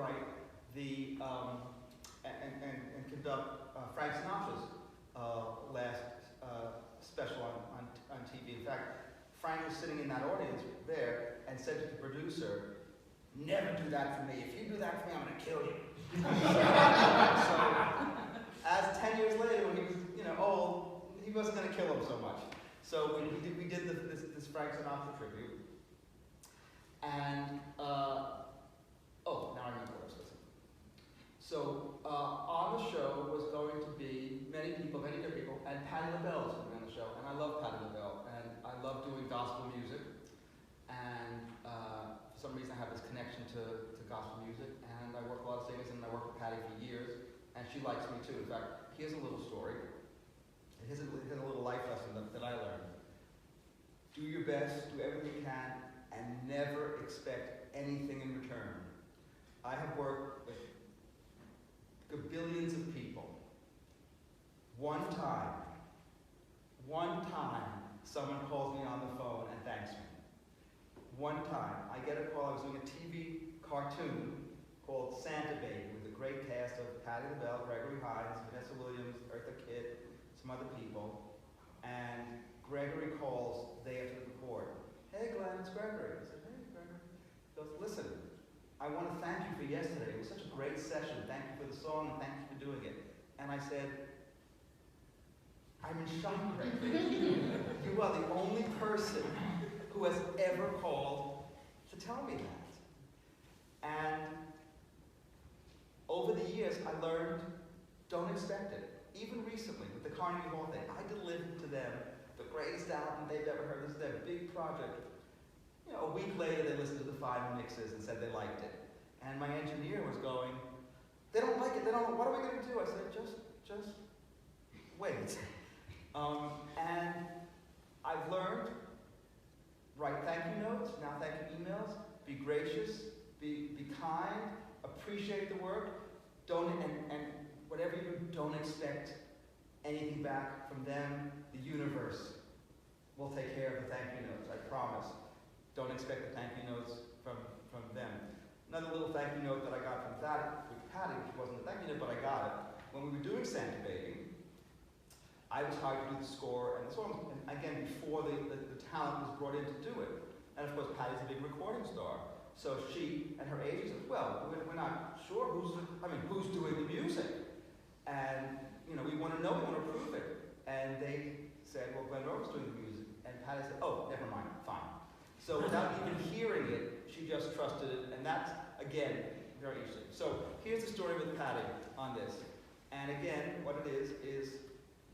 write the and conduct Frank Sinatra's last special on TV. In fact, Frank was sitting in that audience there and said to the producer, "Never do that for me. If you do that for me, I'm going to kill you." So, as 10 years later, when he was old, he wasn't going to kill him so much. So we did this Frank Sinatra tribute. And, now I remember what I was listening. So, on the show was going to be many different people, and Patti LaBelle was going to be on the show. And I love Patti LaBelle, and I love doing gospel music. And for some reason I have this connection to gospel music, and I work with a lot of singers, and I worked with Patti for years, and she likes me too. In fact, here's a little story. Here's a little life lesson that I learned. Do your best, do everything you can, and never expect anything in return. I have worked with billions of people. One time, someone calls me on the phone and thanks me. One time, I get a call. I was doing a TV cartoon called Santa Baby with a great cast of Patti LaBelle, Gregory Hines, Vanessa Williams, Eartha Kitt, some other people. And Gregory calls the day after the record. "Hey Glenn, it's Gregory." I said, "Hey Gregory." He goes, "Listen, I want to thank you for yesterday. It was such a great session. Thank you for the song and thank you for doing it." And I said, "I'm in shock, Gregory. You are the only person who has ever called to tell me that." And over the years, I learned, don't expect it. Even recently, with the Carnegie Hall thing, I delivered to them the greatest album they've ever heard. This is their big project. A week later, they listened to the final mixes and said they liked it. And my engineer was going, "They don't like it. They don't. What are we going to do?" I said, just wait. And I've learned, write thank you notes, now thank you emails, be gracious, be kind, appreciate the work, and whatever you do, don't expect anything back from them. The universe will take care of the thank you notes, I promise. Don't expect the thank you notes from them. Another little thank you note that I got from Patti, which wasn't a thank you note, but I got it. When we were doing Santa Baby, I was hired to do the score and the song, and again, before the talent was brought in to do it. And of course, Patti's a big recording star. So she and her agent said, "Well, we're not sure who's doing the music. And, we want to know, we want to prove it." And they said, "Well, Glen Roven's doing the music." And Patti said, "Oh, never mind, fine." So without even hearing it, she just trusted it, and that's, again, very interesting. So here's the story with Patti on this. And again, what it is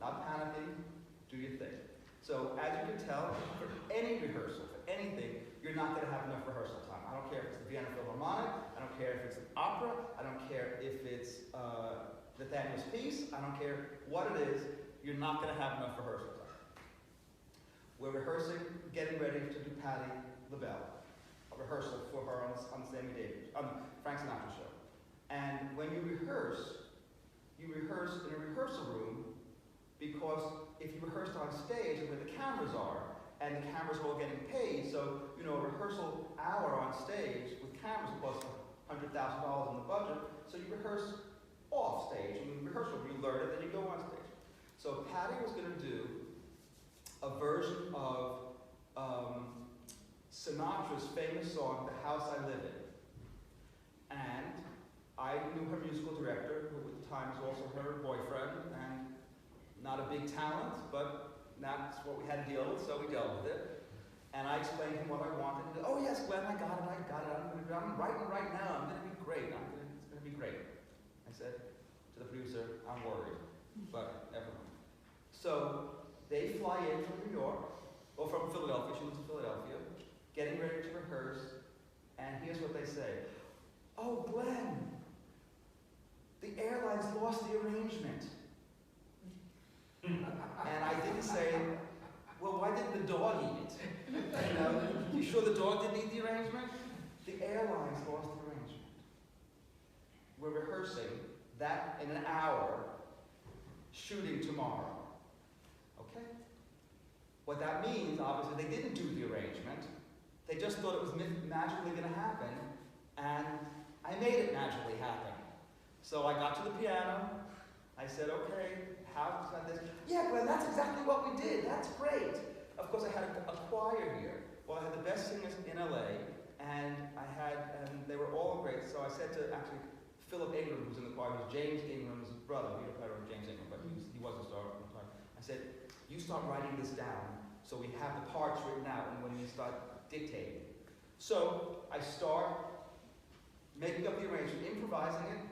not panicking, do your thing. So as you can tell, for any rehearsal, for anything, you're not going to have enough rehearsal time. I don't care if it's the Vienna Philharmonic, I don't care if it's an opera, I don't care if it's Nathaniel's piece, I don't care what it is, you're not going to have enough rehearsal time. We're rehearsing, getting ready to do Patti LaBelle, a rehearsal for her on Frank Sinatra show. And when you rehearse in a rehearsal room, because if you rehearsed on stage where the cameras are, and the cameras are all getting paid, so a rehearsal hour on stage with cameras costs $100,000 in the budget, so you rehearse off stage. In the rehearsal, you learn it, then you go on stage. So Patti was going to do a version of Sinatra's famous song, "The House I Live In." And I knew her musical director, who at the time was also her boyfriend, and not a big talent, but that's what we had to deal with, so we dealt with it. And I explained to him what I wanted. He said, "Oh yes, Glenn, I got it. I'm writing right now. I'm going to be great. It's going to be great." I said to the producer, "I'm worried, but never mind." So they fly in from New York, or from Philadelphia. She lives in Philadelphia, getting ready to rehearse. And here's what they say: "Oh, Glenn, the airlines lost the arrangement." And I didn't say, "Well, why didn't the dog eat it?" You sure the dog didn't eat the arrangement? The airlines lost the arrangement. We're rehearsing that in an hour, shooting tomorrow. Okay? What that means, obviously, they didn't do the arrangement. They just thought it was magically going to happen, and I made it magically happen. So I got to the piano. I said, okay, how's that this? Yeah, Glenn, that's exactly what we did. That's great. Of course, I had a choir here. Well, I had the best singers in LA, and they were all great. So I said to actually Philip Ingram, who's in the choir, who's James Ingram's brother. We don't know James Ingram, but he was a star in the choir. I said, you start writing this down so we have the parts written out and when we start dictating. So I start making up the arrangement, improvising it,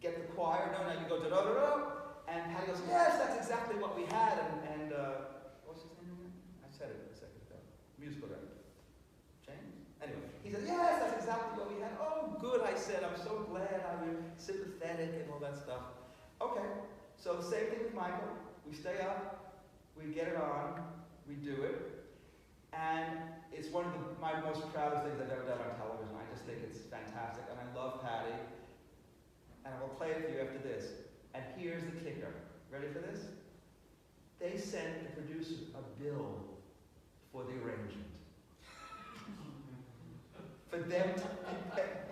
get the choir, no, you go da-da-da-da, and Patty goes, yes, that's exactly what we had, and what's his name again? I said it a second ago. Musical director. James? Anyway, he said, yes, that's exactly what we had. Oh, good, I said, I'm so glad I'm sympathetic and all that stuff. Okay, so the same thing with Michael. We stay up, we get it on, we do it, and it's one of my most proudest things I've ever done on television. I just think it's fantastic, and I love Patty, and I will play it for you after this. And here's the kicker. Ready for this? They sent the producer a bill for the arrangement. For them to be paid.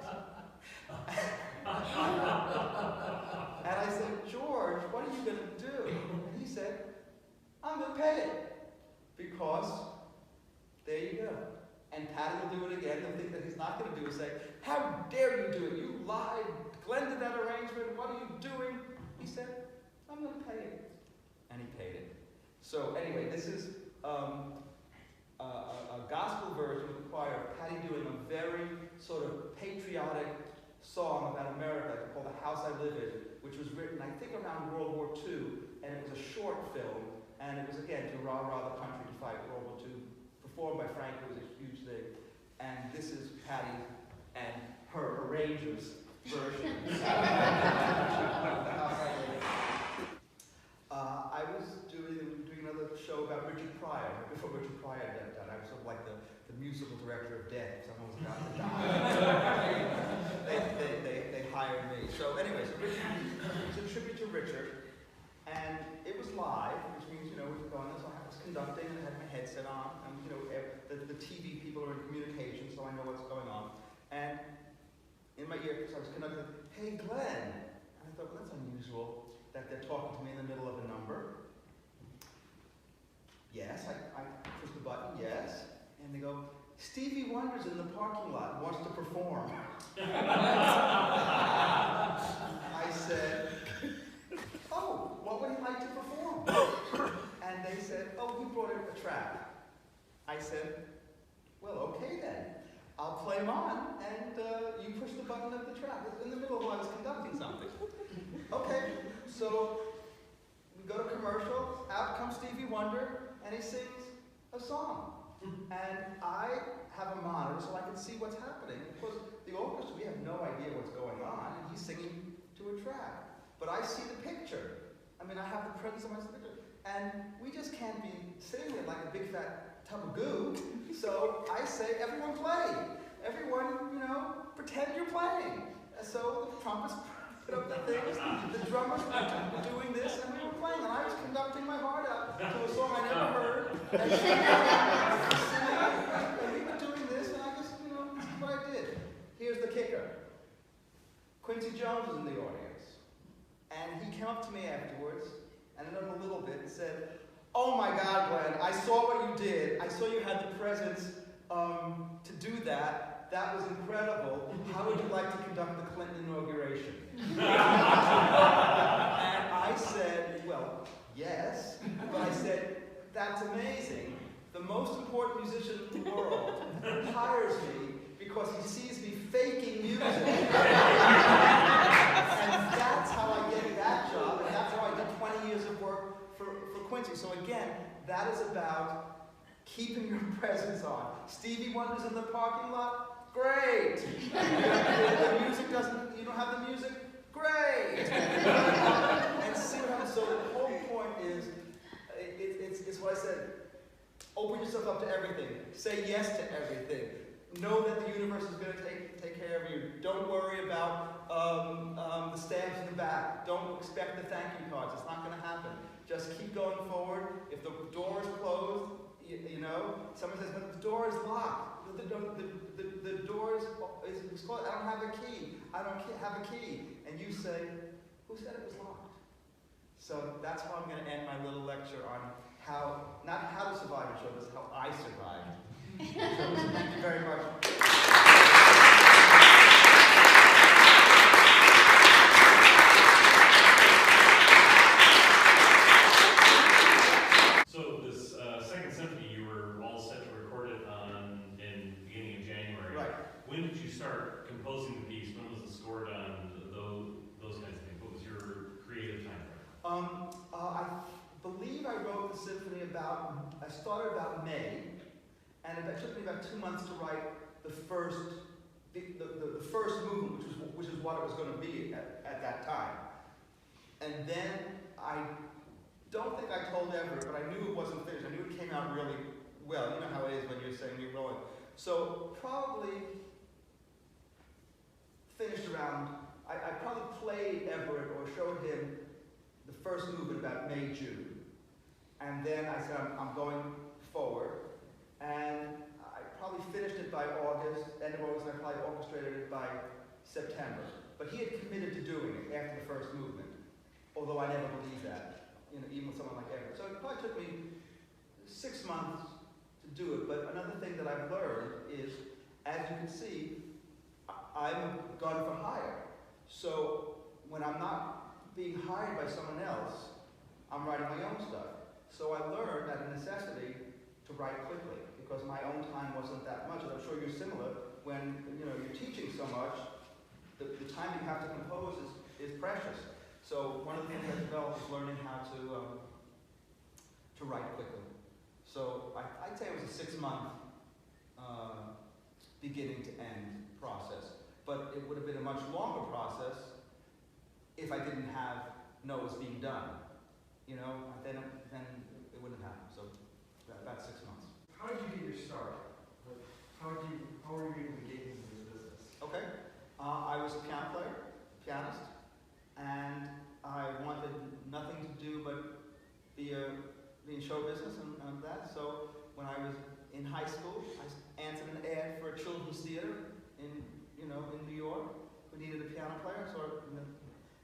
And I said, George, what are you going to do? And he said, I'm going to pay it. Because there you go. And Patty will do it again. He'll think that he's not going to do it. Say, how dare you do it? You lied. Glenn did that arrangement. What are you doing? He said, I'm going to pay it. And he paid it. So anyway, this is a gospel version of the choir of Patty doing a very sort of patriotic song about America called The House I Live In, which was written, I think, around World War II, and it was a short film, and it was, again, to rah-rah the country to fight World War II, performed by Frank. It was a huge thing. And this is Patty and her arrangers version. I was doing another show about Richard Pryor, before Richard Pryor died. I was sort of like the musical director of death. Someone was about to die. they hired me. So anyway, so Richard, it was a tribute to Richard, and it was live, which means, you know, we were going, so I was conducting and I had my headset on, and, you know, the TV people are in communication, so I know what's going on. And in my ear, so I was conducting, hey, Glenn. And I thought, well, that's unusual that they're talking to me in the middle of a number. Yes, I push the button, yes. And they go, Stevie Wonder's in the parking lot, wants to perform. I said, oh, what would he like to perform? And they said, oh, he brought in a track. I said, well, okay then. I'll play him on, and you push the button of the track. In the middle of while I was conducting something. Okay, so we go to commercial, out comes Stevie Wonder, and he sings a song. And I have a monitor so I can see what's happening. Of course, the orchestra, we have no idea what's going on, and he's singing to a track. But I see the picture. I mean, I have the presence of my picture. And we just can't be sitting there like a big fat tub of goo. So I say, everyone play. Everyone, you know, pretend you're playing. So the trumpets put up the things, the drummers were doing this, and we were playing. And I was conducting my heart out to a song I never heard. And we were doing this, and I just, you know, this is what I did. Here's the kicker. Quincy Jones was in the audience. And he came up to me afterwards, and then a little bit, and said, oh my God, Glenn, I saw what you did. I saw you had the presence to do that. That was incredible. How would you like to conduct the Clinton inauguration? And I said, well, yes. But I said, that's amazing. The most important musician in the world hires me because he sees me faking music. And that's how I get that job, and that's how I did 20 years of work for Quincy. So again, that is about keeping your presence on. Stevie Wonder's in the parking lot? Great! The music doesn't, you don't have the music? Great! And see what happens. So the whole point is, it's what I said, open yourself up to everything. Say yes to everything. Know that the universe is going to take care of you. Don't worry about the stamps in the back. Don't expect the thank you cards. It's not going to happen. Just keep going forward. If the door is closed, you know, someone says, but the door is locked. The door is closed. I don't have a key. I don't have a key. And you say, who said it was locked? So that's how I'm going to end my little lecture on how, not how to survive a show, but how I survived. So thank you very much. So this second symphony, you were all set to record it in the beginning of January. Right. When did you start composing the piece? When was the score done? Those kinds of things. What was your creative time frame? I believe I wrote the symphony I started about May, and it took me about 2 months to write the first movement, which is what it was going to be at that time. And then I don't think I told Everett, but I knew it wasn't finished. I knew it came out really well. You know how it is when you're saying you're rolling. So probably finished around, I probably played Everett or showed him the first movement about May, June. And then I said, I'm going forward. And I probably finished it by August, end of August, and I probably orchestrated it by September. But he had committed to doing it after the first movement, although I never believed that, even with someone like Everett. So it probably took me 6 months to do it. But another thing that I've learned is, as you can see, I'm a gun for hire. So when I'm not being hired by someone else, I'm writing my own stuff. So I learned at a necessity to write quickly, because my own time wasn't that much. And I'm sure you're similar. When you're teaching so much, the time you have to compose is precious. So one of the things I developed is learning how to write quickly. So I'd say it was a 6-month beginning to end process. But it would have been a much longer process if I didn't know it was being done. Then it wouldn't have happened. So about 6 months. How did you get your start? How were you able to get into this business? Okay. I was a pianist, and I wanted nothing to do but be in show business and that. So when I was in high school, I answered an ad for a children's theater in New York who needed a piano player. So in a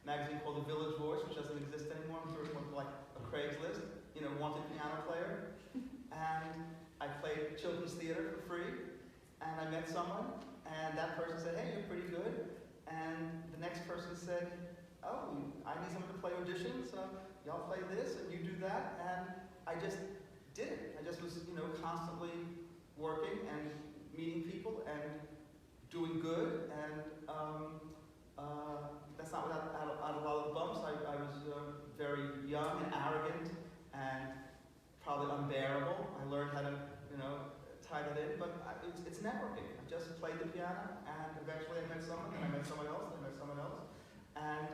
magazine called The Village Voice, which doesn't exist anymore, I'm sure it was like a Craigslist, wanted piano player. And I played children's theater for free, and I met someone, and that person said, hey, you're pretty good. And the next person said, oh, I need someone to play auditions, so y'all play this, and you do that. And I just did it. I just was, constantly working and meeting people and doing good, and that's not without a lot of bumps. I was very young and arrogant and probably unbearable. I learned how to, tie that in, but it's networking. I just played the piano, and eventually I met someone, and I met someone else, and I met someone else, and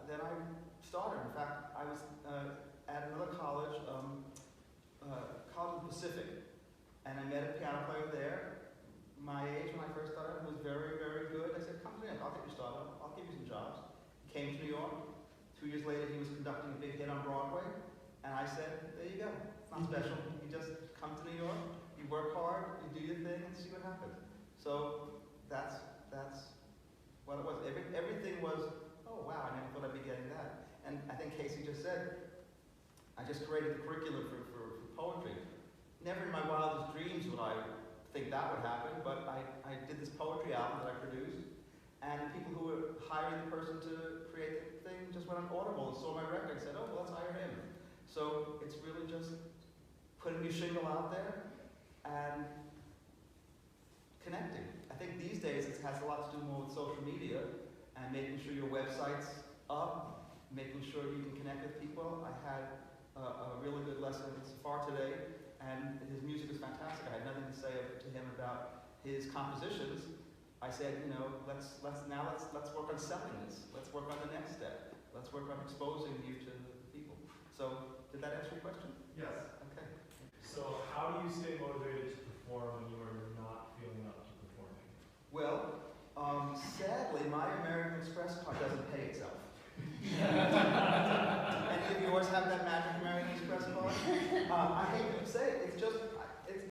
then I started. In fact, I was at another college, College of the Pacific, and I met a piano player there. My age when I first started was very, very good. I said, come to me, I'll get you started. I'll give you some jobs. He came to New York. 2 years later, he was conducting a big hit on Broadway. And I said, there you go. It's not special. You just come to New York, you work hard, you do your thing, and see what happens. So that's what it was. Everything was, oh, wow, I never thought I'd be getting that. And I think Casey just said, I just created the curriculum for poetry. Never in my wildest dreams would I think that would happen, but I did this poetry album that I produced, and the people who were hiring the person to create the thing just went on Audible and saw my record and said, oh, well, let's hire him. So it's really just putting your shingle out there and connecting. I think these days it has a lot to do more with social media and making sure your website's up, making sure you can connect with people. I had a really good lesson with Safar today, and his music was fantastic. I had nothing to say to him about his compositions. I said, let's work on selling this. Let's work on the next step. Let's work on exposing you to people. So, did that answer your question? Yes. Okay. So how do you stay motivated to